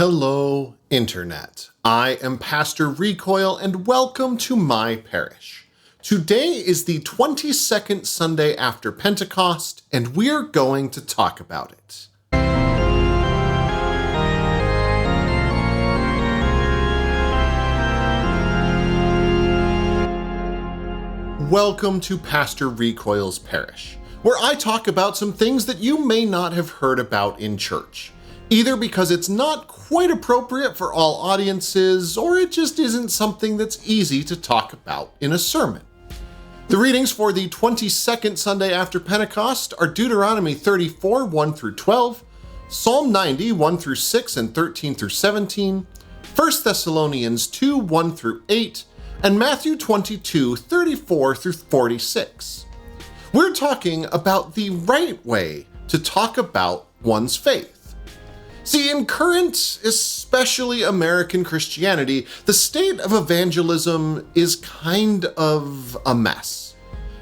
Hello, Internet. I am Pastor Recoil, and welcome to my parish. Today is the 22nd Sunday after Pentecost, and we're going to talk about it. Welcome to Pastor Recoil's parish, where I talk about some things that you may not have heard about in church, either because it's not quite appropriate for all audiences, or it just isn't something that's easy to talk about in a sermon. The readings for the 22nd Sunday after Pentecost are Deuteronomy 34, 1 through 12, Psalm 90, 1 through 6 and 13 through 17, 1 Thessalonians 2, 1 through 8, and Matthew 22, 34 through 46. We're talking about the right way to talk about one's faith. See, in current, especially American Christianity, the state of evangelism is kind of a mess.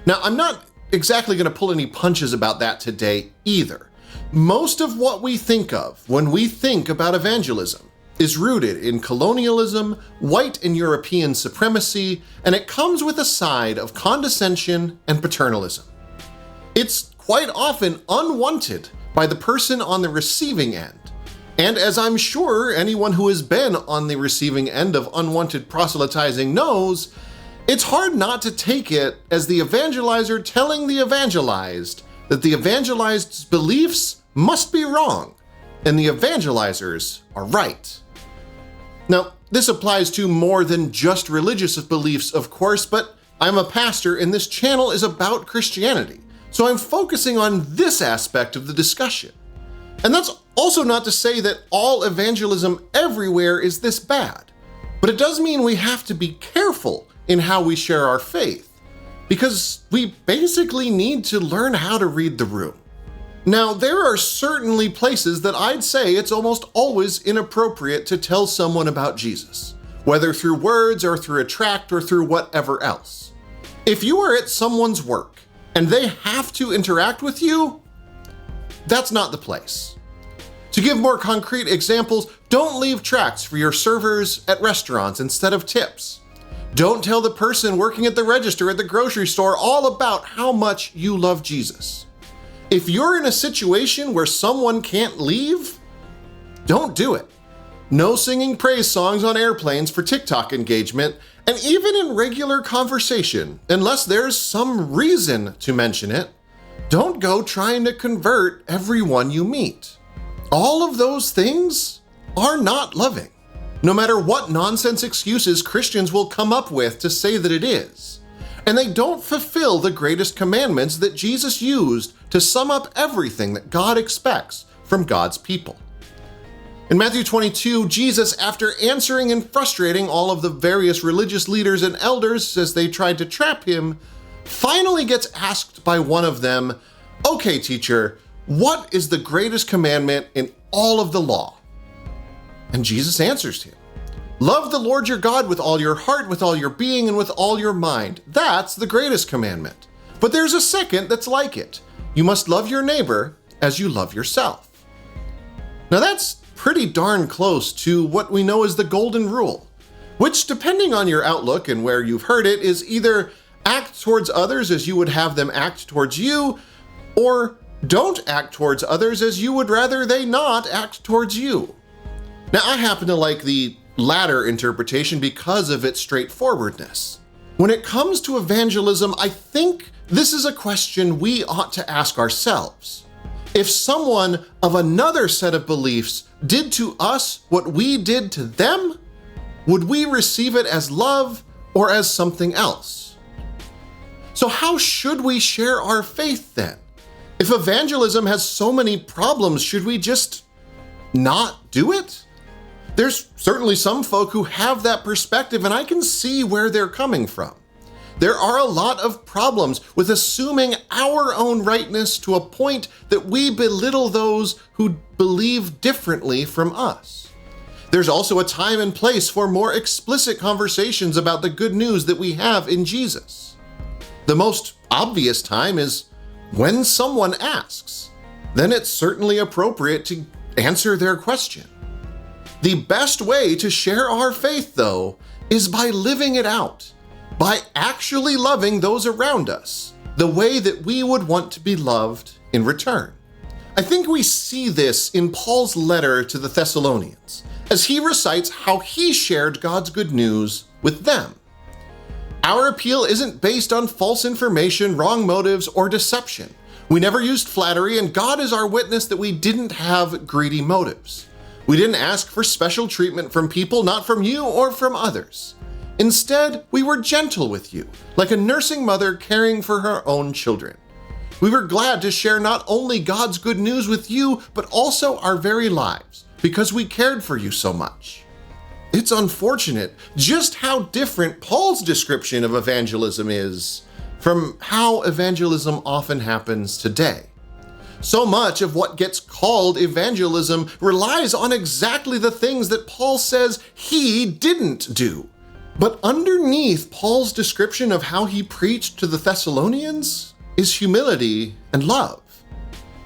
Now, I'm not exactly going to pull any punches about that today either. Most of what we think of when we think about evangelism is rooted in colonialism, white and European supremacy, and it comes with a side of condescension and paternalism. It's quite often unwanted by the person on the receiving end. And as I'm sure anyone who has been on the receiving end of unwanted proselytizing knows, it's hard not to take it as the evangelizer telling the evangelized that the evangelized's beliefs must be wrong and the evangelizers are right. Now, this applies to more than just religious beliefs, of course, but I'm a pastor and this channel is about Christianity, so I'm focusing on this aspect of the discussion. And that's also not to say that all evangelism everywhere is this bad, but it does mean we have to be careful in how we share our faith, because we basically need to learn how to read the room. Now, there are certainly places that I'd say it's almost always inappropriate to tell someone about Jesus, whether through words or through a tract or through whatever else. If you are at someone's work and they have to interact with you, that's not the place. To give more concrete examples, don't leave tracts for your servers at restaurants instead of tips. Don't tell the person working at the register at the grocery store all about how much you love Jesus. If you're in a situation where someone can't leave, don't do it. No singing praise songs on airplanes for TikTok engagement, and even in regular conversation, unless there's some reason to mention it, don't go trying to convert everyone you meet. All of those things are not loving, no matter what nonsense excuses Christians will come up with to say that it is. And they don't fulfill the greatest commandments that Jesus used to sum up everything that God expects from God's people. In Matthew 22, Jesus, after answering and frustrating all of the various religious leaders and elders as they tried to trap him, finally gets asked by one of them, "Okay, teacher, what is the greatest commandment in all of the law?" And Jesus answers him, "Love the Lord your God with all your heart, with all your being, and with all your mind. That's the greatest commandment. But there's a second that's like it. You must love your neighbor as you love yourself." Now that's pretty darn close to what we know as the golden rule, which, depending on your outlook and where you've heard it, is either act towards others as you would have them act towards you, or don't act towards others as you would rather they not act towards you. Now, I happen to like the latter interpretation because of its straightforwardness. When it comes to evangelism, I think this is a question we ought to ask ourselves. If someone of another set of beliefs did to us what we did to them, would we receive it as love or as something else? So how should we share our faith then? If evangelism has so many problems, should we just not do it? There's certainly some folk who have that perspective, and I can see where they're coming from. There are a lot of problems with assuming our own rightness to a point that we belittle those who believe differently from us. There's also a time and place for more explicit conversations about the good news that we have in Jesus. The most obvious time is when someone asks. Then it's certainly appropriate to answer their question. The best way to share our faith, though, is by living it out, by actually loving those around us the way that we would want to be loved in return. I think we see this in Paul's letter to the Thessalonians, as he recites how he shared God's good news with them. Our appeal isn't based on false information, wrong motives, or deception. We never used flattery, and God is our witness that we didn't have greedy motives. We didn't ask for special treatment from people, not from you or from others. Instead, we were gentle with you, like a nursing mother caring for her own children. We were glad to share not only God's good news with you, but also our very lives, because we cared for you so much. It's unfortunate just how different Paul's description of evangelism is from how evangelism often happens today. So much of what gets called evangelism relies on exactly the things that Paul says he didn't do. But underneath Paul's description of how he preached to the Thessalonians is humility and love.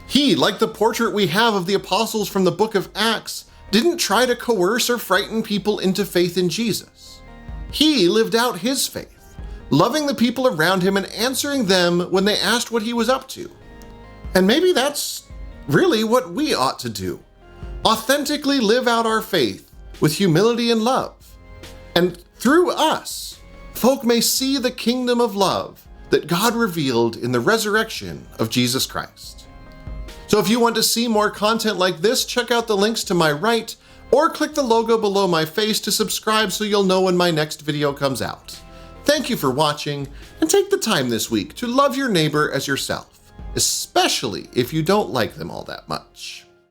He, like the portrait we have of the apostles from the book of Acts, didn't try to coerce or frighten people into faith in Jesus. He lived out his faith, loving the people around him and answering them when they asked what he was up to. And maybe that's really what we ought to do. Authentically live out our faith with humility and love. And through us, folk may see the kingdom of love that God revealed in the resurrection of Jesus Christ. So if you want to see more content like this, check out the links to my right, or click the logo below my face to subscribe so you'll know when my next video comes out. Thank you for watching, and take the time this week to love your neighbor as yourself, especially if you don't like them all that much.